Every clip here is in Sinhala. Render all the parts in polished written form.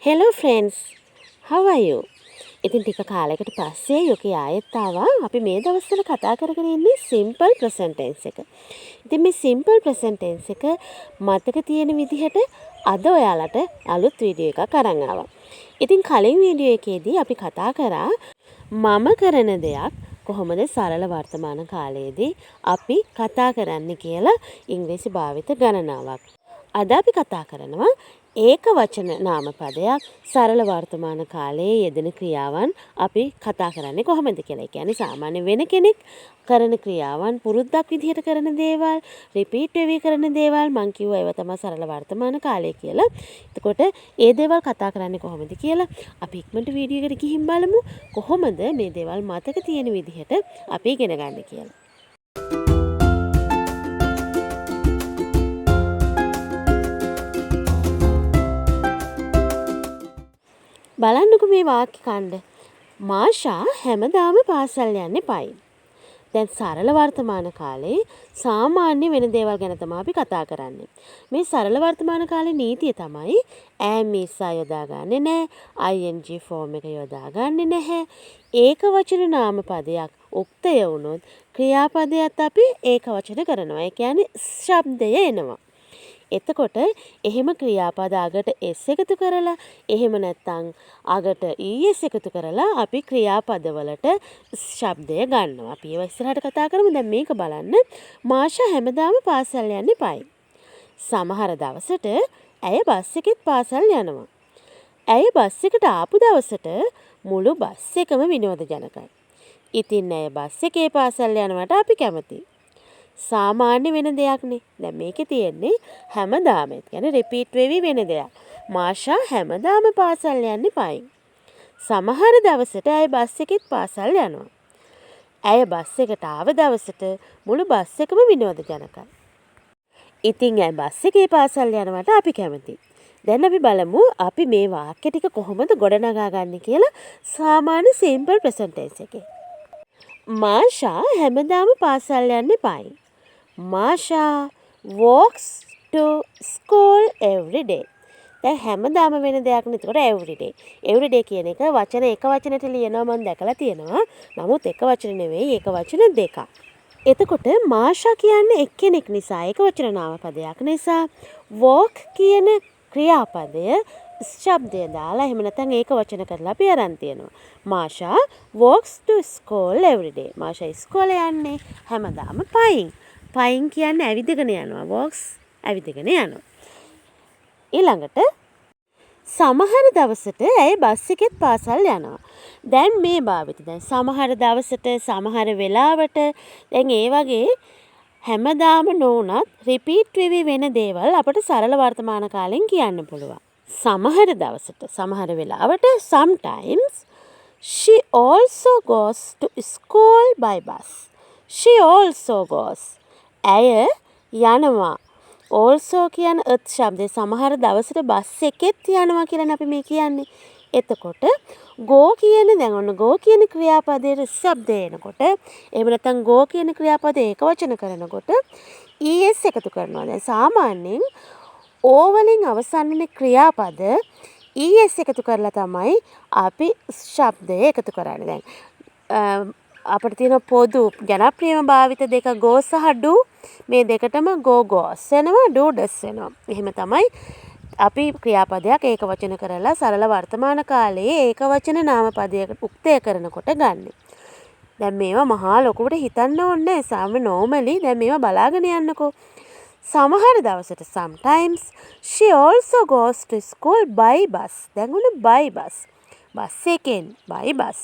Hello friends, how are you? ඉතින් ටික කාලයකට පස්සේ යුකි ආයෙත් ආවා. අපි මේ දවස්වල කතා කරගෙන ඉන්නේ simple present tense එක. ඉතින් මේ simple present tense එක මතක තියෙන විදිහට අද ඔයාලට අලුත් වීඩියෝ එකක් අරන් ආවා. ඉතින් කලින් වීඩියෝ එකේදී අපි කතා කරා මම කරන දෙයක් කොහොමද සරල වර්තමාන කාලයේදී අපි කතා කරන්නේ කියලා ඉංග්‍රීසි භාවිත ගණනාවක්. අද අපි කතා කරනවා ඒක වචන නාමපදයක් සරල වර්තමාන කාලයේ යෙදෙන ක්‍රියාවන් අපි කතා කරන්නේ කොහොමද කියලා. ඒ කියන්නේ සාමාන්‍ය වෙන කෙනෙක් කරන ක්‍රියාවන් පුරුද්දක් විදිහට කරන දේවල්, රිපීට් වෙවි කරන දේවල් මං කිව්වා ඒවා තමයි සරල වර්තමාන කාලය කියලා. එතකොට ඒ දේවල් කතා කරන්නේ කොහොමද කියලා අපි ඉක්මනට වීඩියෝ එකට ගිහින් බලමු. කොහොමද මේ දේවල් මතක තියෙන විදිහට අපි ඉගෙන ගන්න කියලා. බලන්නකෝ මේ වාක්‍ය ඛණ්ඩ. මාෂා හැමදාම පාසල් යන්නේ පයින්. දැන් සරල වර්තමාන කාලේ සාමාන්‍ය වෙන දේවල් ගැන තමයි අපි කතා කරන්නේ. මේ සරල වර්තමාන කාලේ නීතිය තමයි am is යොදා ගන්නෙ නැහැ, ing ෆෝම් එක යොදා ගන්නෙ නැහැ. ඒක වචන නාමපදයක් උක්තය වුණොත් ක්‍රියාපදයක් අපි ඒක වචන කරනවා. ඒ කියන්නේ ශබ්දය එනවා. එතකොට එහෙම ක්‍රියාපද අගට s එකතු කරලා එහෙම නැත්නම් අගට es එකතු කරලා අපි ක්‍රියාපදවලට ශබ්දය ගන්නවා. අපි ඒව ඉස්සරහට කතා කරමු. දැන් මේක බලන්න. මාෂා හැමදාම පාසල් යන්නේ පයින්. සමහර දවසට ඇය බස් එකෙත් පාසල් යනවා. ඇය බස් එකට ආපු දවසට මුළු බස් එකම විනෝදජනකයි. ඉතින් ඇය බස් එකේ පාසල් යනවට අපි කැමතියි. සාමාන්‍ය වෙන දෙයක්නේ. දැන් මේකේ තියෙන්නේ හැමදාම. ඒ කියන්නේ රිපීට් වෙවි වෙන දෙයක්. මාෂා හැමදාම පාසල් යන්නේ පයින්. සමහර දවසට ඇය බස් එකෙත් පාසල් යනවා. ඇය බස් එකට ආව දවසට මුළු බස් එකම විනෝදජනකයි. ඉතින් ඇය බස් එකේ පාසල් යනවට අපි කැමතියි. දැන් අපි බලමු අපි මේ වාක්‍ය ටික කොහොමද ගොඩනගා ගන්න කියලා සාමාන්‍ය simple present tense එකේ. මාෂා හැමදාම පාසල් යන්නේ පයින්. මාෂා walks to school every day. දැන් හැමදාම වෙන දෙයක් නේ. ඒකට every day. every day කියන එක වචන එක වචනෙට ලියනවා මම දැකලා තියෙනවා. නමුත් එක වචන නෙවෙයි ඒක වචන දෙකක්. එතකොට මාෂා කියන්නේ එක්කෙනෙක් නිසා ඒක වචන නාමපදයක් නිසා walk කියන ක්‍රියාපදය ශබ්දය දාලා එහෙම නැත්නම් ඒක වචන කරලා අපි අරන් තියෙනවා. මාෂා walks to school every day. මාෂා ඉස්කෝලේ යන්නේ හැමදාම පයින්. පයින් කියන්නේ ඇවිදගෙන යනවා. walks ඇවිදගෙන යනවා. ඊළඟට සමහර දවසට ඇය බස් එකෙත් පාසල් යනවා. දැන් මේ භාවිත දැන් සමහර දවසට සමහර වෙලාවට දැන් ඒ වගේ හැමදාම නොඋනත් රිපීට් වෙවි වෙන දේවල් අපිට සරල වර්තමාන කාලෙන් කියන්න පුළුවන්. සමහර දවසට සමහර වෙලාවට sometimes she also goes to school by bus. She also goes. ඇය යනවා. also කියන ත් ශබ්දේ සමහර දවසට බස් එකෙත් යනවා කියලා අපි මේ කියන්නේ. එතකොට go කියන දැන් ඔන්න go කියන ක්‍රියාපදයේ ශබ්දය එනකොට එහෙම නැත්නම් go කියන ක්‍රියාපදේ ඒක වචන කරනකොට es එකතු කරනවා. දැන් සාමාන්‍යයෙන් o වලින් අවසන් වෙන ක්‍රියාපද es එකතු කරලා තමයි අපි ශබ්දය එකතු කරන්නේ. දැන් අපිට තියෙන පොදු ජනප්‍රියම භාවිත දෙක go සහ do. මේ දෙකටම go goes වෙනවා do does වෙනවා. එහෙම තමයි අපි ක්‍රියාපදයක් ඒක වචන කරලා සරල වර්තමාන කාලයේ ඒක වචන නාමපදයකට උක්තය කරනකොට ගන්න. දැන් මේවා මහා ලොකුවට හිතන්න ඕනේ නැහැ. normally දැන් මේවා බලාගෙන යන්නකෝ. සමහර දවසට sometimes she also goes to school by bus. දැන් උන by bus. බස් එකෙන් by bus.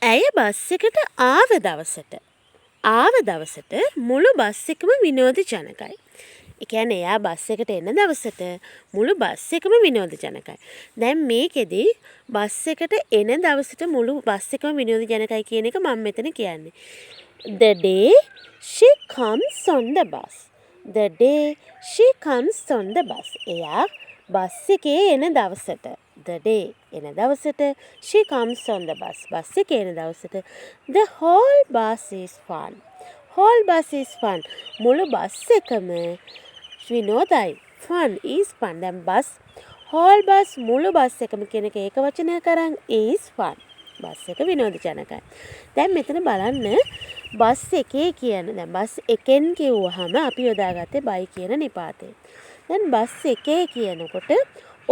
ඇය බස් එකට ආව දවසට මුළු බස් එකම විනෝදජනකයි. ඒ කියන්නේ එයා බස් එකට එන දවසට මුළු බස් එකම විනෝදජනකයි. දැන් මේකෙදි බස් එකට එන දවසට මුළු බස් එකම විනෝදජනකයි කියන එක මම මෙතන කියන්නේ. The day she comes on the bus. The day she comes on the bus. එයා බස් එකේ එන දවසට. The day එන දවසට she comes on the bus. Bus එකේ එන දවසට the whole bus is fun. whole bus is fun. මුළු බස් එකම විනෝදයි. fun is fun. දැන් බස් whole bus මුළු බස් එකම කියන එක ඒක වචනයක් කරන් is fun. බස් එක විනෝදජනකයි. දැන් මෙතන බලන්න බස් එකේ කියන දැන් බස් එකෙන් කිව්වහම අපි යොදාගත්තේ බයි කියන නිපාතේ. දැන් බස් එකේ කියනකොට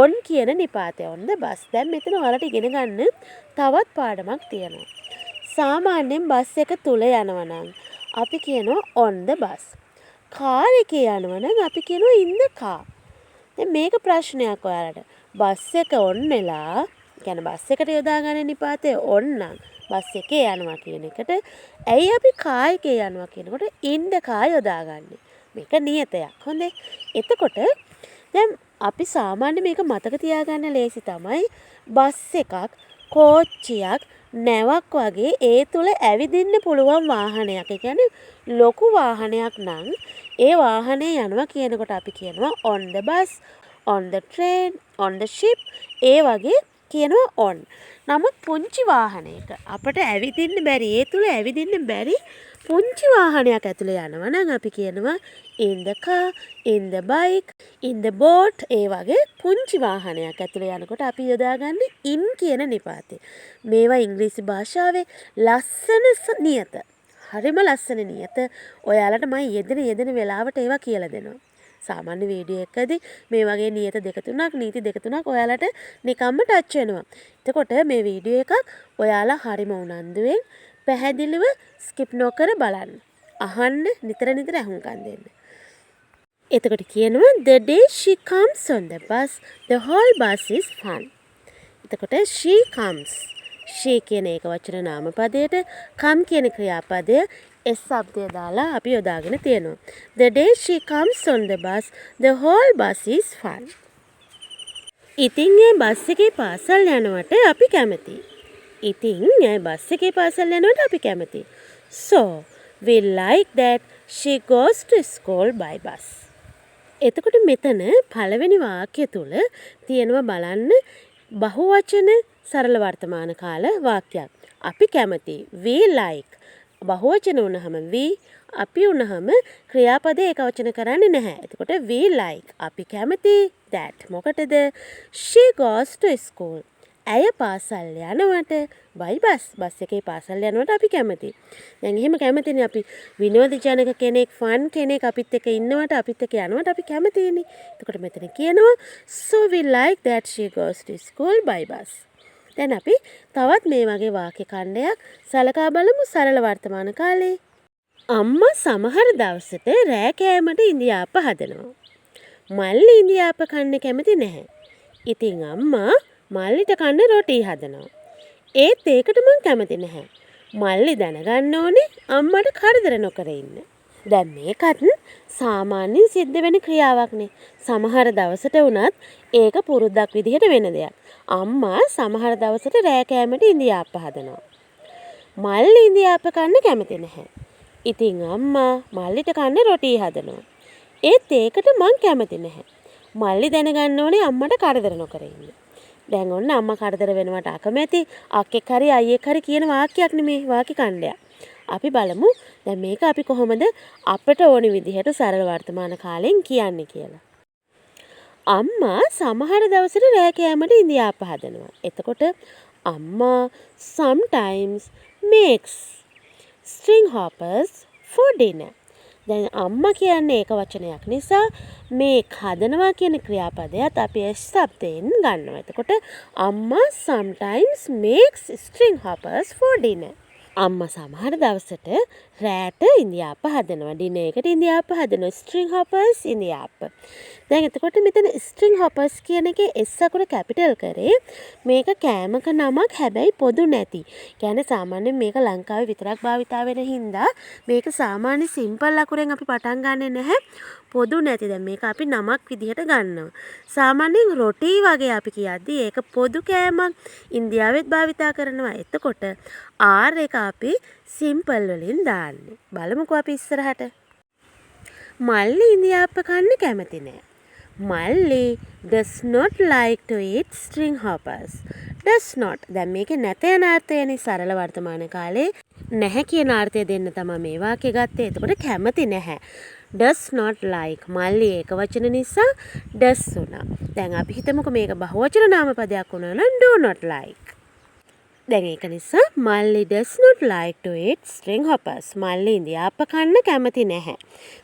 on කියන නිපාතය on the bus. දැන් මෙතන ඔයාලට ඉගෙන ගන්න තවත් පාඩමක් තියෙනවා. සාමාන්‍යයෙන් බස් එක තුල යනවා නම් අපි කියනවා on the bus. කාර් එකේ යනවා නම් අපි කියනවා in the car. දැන් මේක ප්‍රශ්නයක් ඔයාලට. බස් එක on වෙලා කියන්නේ බස් එකට යොදාගන්න නිපාතය on නම් බස් එකේ යනවා කියන එකට ඇයි අපි කාර් එකේ යනවා කියනකොට in the car යොදාගන්නේ. මේක නියතයක්. හොඳේ. එතකොට දැන් අපි සාමාන්‍ය මේක මතක තියාගන්න ලේසි තමයි බස් එකක් කෝච්චියක් නැවක් වගේ ඒ තුල ඇවිදින්න පුළුවන් වාහනයක්. ඒ කියන්නේ ලොකු වාහනයක් නම් ඒ වාහනේ යනවා කියනකොට අපි කියනවා on the bus, on the train, on the ship ඒ වගේ කියනවා on. නමුත් පුංචි වාහනයක අපට ඇවිදින්න බැරි ඒ තුල ඇවිදින්න බැරි පුංචි වාහනයක් ඇතුලේ යනවා නම් අපි කියනවා in the car, in the bike, in the boat ඒ වගේ පුංචි වාහනයක් ඇතුලේ යනකොට අපි යොදාගන්නේ in කියන නිපාතේ. මේවා ඉංග්‍රීසි භාෂාවේ ලස්සන නියත. හරිම ලස්සන නියත. ඔයාලට මම යෙදෙන වෙලාවට ඒවා කියලා දෙනවා. සාමාන්‍ය වීඩියෝ එකකදී මේ වගේ නියත දෙක තුනක් නීති දෙක තුනක් ඔයාලට නිකම්ම ටච් වෙනවා. එතකොට මේ වීඩියෝ එකක් ඔයාලා හරිම උනන්දුවෙන් පැහැදිලිව ස්කිප් නොකර බලන්න. අහන්න නිතර අහුම්කම් දෙන්න. එතකොට කියනවා the day she comes on the bus the whole bus is fun. එතකොට she comes. she කියන එක වචන නාම පදයට come කියන ක්‍රියාපදය s શબ્දය දාලා අපි යොදාගෙන තියෙනවා. the day she comes on the bus the whole bus is fun. ඉතින් ඒ බස් එකේ පාසල් යනවට අපි කැමතියි. So, we like that she goes to school by bus. එතකොට මෙතන පළවෙනි වාක්‍ය තුල තියෙනවා බලන්න බහුවචන සරල වර්තමාන කාල වාක්‍යයක්. අපි කැමති we like. බහුවචන වුණාම we අපි වුණාම ක්‍රියාපදේ ඒකවචන කරන්නේ නැහැ. එතකොට we like අපි කැමති that. මොකටද? she goes to school. ඇය පාසල් යනවට by bus. බස් එකේ පාසල් යනවට අපි කැමති. දැන් එහෙම කැමතිනේ අපි විනෝදජනක කෙනෙක් ෆන් කෙනෙක් අපිත් එක්ක ඉන්නවට අපිත් එක්ක යනවට අපි කැමතිනේ. එතකොට මෙතන කියනවා so we like that she goes to school by bus. දැන් අපි තවත් මේ වගේ වාක්‍ය ඛණ්ඩයක් සලකා බලමු සරල වර්තමාන කාලේ. අම්මා සමහර දවසට රෑ කෑමට ඉන්දියාප්ප හදනවා. මල්ලි ඉන්දියාප්ප කන්න කැමති නැහැ. ඉතින් අම්මා මල්ලිට කන්න රොටි හදනවා. ඒත් ඒකට මං කැමති නැහැ. මල්ලි දැනගන්න ඕනේ අම්මට කරදර නොකර ඉන්න. දැන් මේකත් සාමාන්‍යයෙන් සිද්ධ වෙන ක්‍රියාවක්නේ. සමහර දවසට වුණත් ඒක පුරුද්දක් විදිහට වෙන දෙයක්. අම්මා සමහර දවසට රෑ කෑමට ඉන්දියාප්ප හදනවා. මල්ලි ඉන්දියාප්ප කන්න කැමති නැහැ. ඉතින් අම්මා මල්ලිට කන්න රොටි හදනවා. ඒත් ඒකට මං කැමති නැහැ. මල්ලි දැනගන්න ඕනේ අම්මට කරදර නොකර ඉන්න. දැන් ඔන්න අම්මා කරදර වෙනවට අකමැති අක්කෙක් හරි අයියෙක් හරි කියන වාක්‍යයක් නෙමේ වාක්‍ය ඛණ්ඩයක්. අපි බලමු දැන් මේක අපි කොහොමද අපට ඕනි විදිහට සරල වර්තමාන කාලෙන් කියන්නේ කියලා. අම්මා සමහර දවසට රෑ කෑමට ඉන්දියාප්ප හදනවා. එතකොට අම්මා sometimes makes string hoppers for dinner. දැන් අම්මා කියන්නේ ඒක වචනයක් නිසා මේ හදනවා කියන ක්‍රියාපදයට අපි s શબ્දයෙන් ගන්නවා. එතකොට අම්මා sometimes makes string hoppers for dinner. අම්මා සමහර දවසට රෑට ඉන්දියාප්ප හදනවා. ඩිනර් එකට ඉන්දියාප්ප හදනවා. string hoppers ඉන්දියාප්ප. දැන් එතකොට මෙතන string hoppers කියන එකේ s අකුර කැපිටල් කරේ මේක කෑමක නමක් හැබැයි පොදු නැති. කියන්නේ සාමාන්‍යයෙන් මේක ලංකාවේ විතරක් භාවිතා වෙන හින්දා මේක සාමාන්‍ය සිම්පල් අකුරෙන් අපි පටන් ගන්නෙ නැහැ. පොදු නැති. දැන් මේක අපි නමක් විදිහට ගන්නවා. සාමාන්‍යයෙන් රොටි වගේ අපි කියද්දී ඒක පොදු කෑමක් ඉන්දියාවෙත් භාවිතා කරනවා. එතකොට R එක අපි සිම්පල් වලින් දාන්නේ. බලමුකෝ අපි ඉස්සරහට. මල්ලි ඉන්දියාප්ප කන්න කැමති නෑ. මල්ලි does not like to eat string hoppers. does not. දැන් මේකේ නැත යන අර්ථයනේ සරල වර්තමාන කාලේ නැහැ කියන අර්ථය දෙන්න තමයි මේ වාක්‍ය ගත්තේ. එතකොට කැමති නැහැ. does not like. මල්ලි ඒක වචන නිසා does උනා. දැන් අපි හිතමුකෝ මේක බහුවචන නාම පදයක් වුණා නම් do not like. දැන් ඒක නිසා මල්ලි does not like to eat string hoppers. මල්ලි ඉන්දියාප්ප කන්න කැමති නැහැ.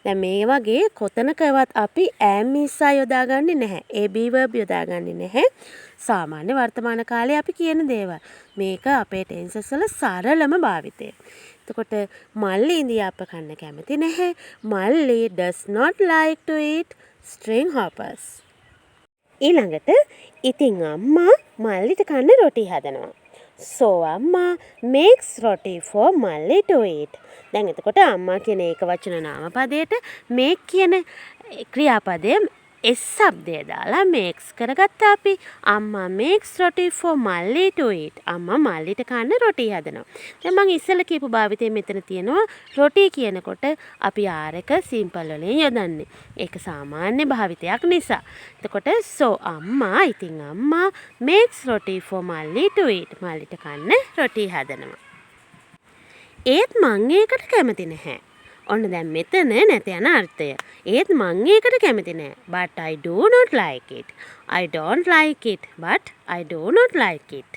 දැන් මේ වගේ කොතනකවත් අපි am ඉස්සා යොදාගන්නේ නැහැ. a be verb යොදාගන්නේ නැහැ. සාමාන්‍ය වර්තමාන කාලේ අපි කියන දේවල්. මේක අපේ ටෙන්සස් වල සරලම භාවිතය. එතකොට මල්ලි ඉන්දියාප්ප කන්න කැමති නැහැ. මල්ලි does not like to eat string hoppers. ඊළඟට ඉතින් අම්මා මල්ලිට කන්න රොටි හදනවා. So amma makes roti for Malli to eat. දැන් එතකොට අම්මා කියන ඒක වචන නාම පදයට make කියන ක්‍රියාපදය s શબ્දය දාලා makes කරගත්තා අපි. අම්මා makes roti for Malli to eat. අම්මා මල්ලිට කන්න රොටි හදනවා. දැන් මම ඉස්සෙල්ලා කියපු භාවිතය මෙතන තියෙනවා රොටි කියනකොට අපි r එක සිම්පල් වලින් යොදන්නේ. ඒක සාමාන්‍ය භාවිතයක් නිසා. එතකොට so අම්මා ඉතින් අම්මා makes roti for Malli to eat. මල්ලිට කන්න රොටි හදනවා. ඒත් මං ඒකට කැමති නැහැ. ඔන්න දැන් මෙතන නැත යන අර්ථය. ඒත් මං ඒකට කැමති නෑ. But I do not like it. I don't like it. But I do not like it.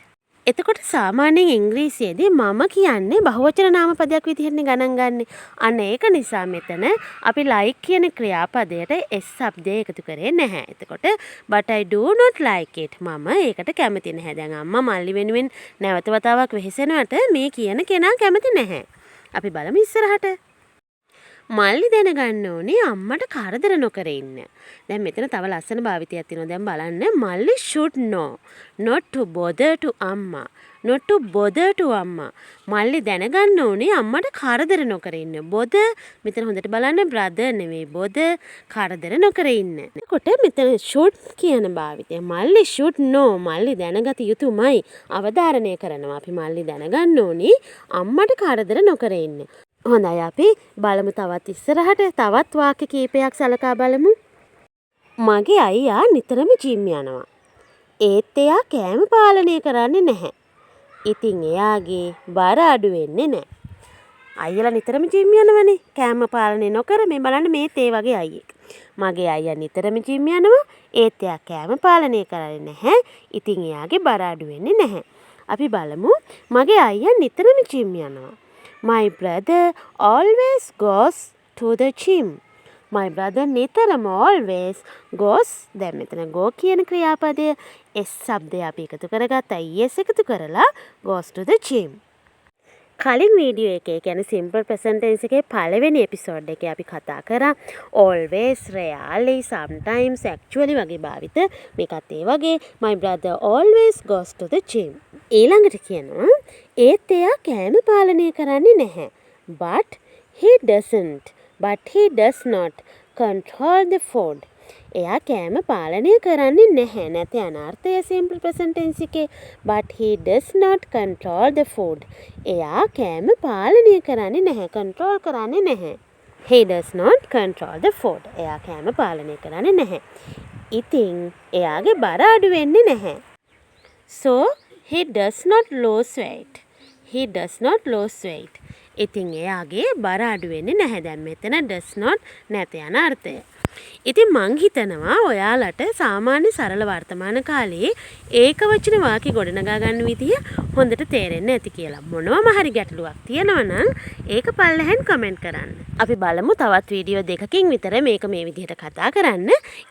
එතකොට සාමාන්‍යයෙන් ඉංග්‍රීසියේදී මම කියන්නේ බහුවචන නාම පදයක් විදිහටනේ ගණන් ගන්නේ. අන්න ඒක නිසා මෙතන අපි like කියන ක්‍රියාපදයට s શબ્දය එකතු කරේ නැහැ. එතකොට but I do not like it. මම ඒකට කැමති නැහැ. දැන් අම්මා මල්ලි වෙනුවෙන් නැවත වතාවක් වෙහෙසෙනවට මේ කියන කෙනා කැමති නැහැ. අපි බලමු ඉස්සරහට. මල්ලි දැනගන්න ඕනේ අම්මට කරදර නොකර ඉන්න. දැන් මෙතන තව ලස්සන භාවිතයක් තියෙනවා. දැන් බලන්න මල්ලි should know not to bother to amma. not to bother to amma. මල්ලි දැනගන්න ඕනේ අම්මට කරදර නොකර ඉන්න. bother මෙතන හොඳට බලන්න brother නෙවෙයි bother කරදර නොකර ඉන්න. එතකොට මෙතන should කියන භාවිතය මල්ලි should know මල්ලි දැනගත යුතුමයි. අවධාරණය කරනවා. අපි මල්ලි දැනගන්න ඕනේ අම්මට කරදර නොකර ඉන්න. හොඳයි අපි බලමු තවත් ඉස්සරහට තවත් වාක්‍ය කීපයක් සලකා බලමු. මගේ අයියා නිතරම ජිම් යනවා. ඒත් එයා කෑම පාලනය කරන්නේ නැහැ. ඉතින් එයාගේ බර අඩු වෙන්නේ නැහැ. අයියලා නිතරම ජිම් යනවනේ. කෑම පාලනය නොකර මේ බලන්න මේත් ඒ වගේ අයියෙක්. මගේ අයියා නිතරම ජිම් යනවා. ඒත් එයා කෑම පාලනය කරන්නේ නැහැ. ඉතින් එයාගේ බර අඩු වෙන්නේ නැහැ. අපි බලමු මගේ අයියා නිතරම ජිම් යනවා. My brother always goes to the gym. My brother නිතරම always goes. දැන් මෙතන go කියන ක්‍රියාපදය s શબ્දය අපි එකතු කරගත්තා. es එකතු කරලා goes to the gym. කලින් වීඩියෝ එකේ කියන්නේ simple present tense එකේ පළවෙනි එපිසෝඩ් එකේ අපි කතා කරා always, rarely, sometimes, actually වගේ භාවිත. මේකත් ඒ වගේ my brother always goes to the gym. ඊළඟට කියනවා ඒත් එයා කෑම පාලනය කරන්නේ නැහැ. but he does not control the food. එයා කෑම පාලනය කරන්නේ නැහැ. නැති අනාර්ථය simple present tense එකේ but he does not control the food. එයා කෑම පාලනය කරන්නේ නැහැ. control කරන්නේ නැහැ. he does not control the food. එයා කෑම පාලනය කරන්නේ නැහැ. ඉතින් එයාගේ බර අඩු වෙන්නේ නැහැ. so he does not lose weight. he does not lose weight. ඉතින් එයාගේ බර අඩු වෙන්නේ නැහැ. දැන් මෙතන does not නැත යන අර්ථය. ඉතින් මං හිතනවා ඔයාලට සාමාන්‍ය සරල වර්තමාන කාලයේ ඒකවචන වාක්‍ය ගොඩනගා ගන්න විදිය හොඳට තේරෙන්න ඇති කියලා. මොනවම හරි ගැටලුවක් තියෙනවා නම් ඒක පල්ලෙහෙන් කමෙන්ට් කරන්න. අපි බලමු තවත් වීඩියෝ දෙකකින් විතර මේක මේ විදිහට කතා කරන්න.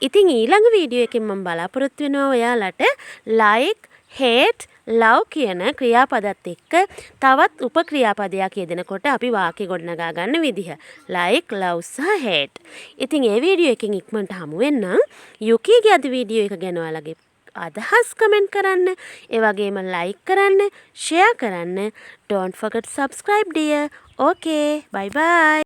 ඉතින් ඊළඟ වීඩියෝ එකෙන් මම බලාපොරොත්තු වෙනවා ඔයාලට like, hate, love කියන ක්‍රියාපදත් එක්ක තවත් උපක්‍රියාපදයක් යෙදෙනකොට අපි වාක්‍ය ගොඩනගා ගන්න විදිහ like, love සහ hate. ඉතින් ඒ වීඩියෝ එකෙන් ඉක්මනට හමු වෙන්නම්. යුකීගේ අද වීඩියෝ එක ගැන ඔයාලගේ අදහස් කමෙන්ට් කරන්න. ඒ වගේම like කරන්න, share කරන්න. Don't forget to subscribe dear. Okay, bye bye.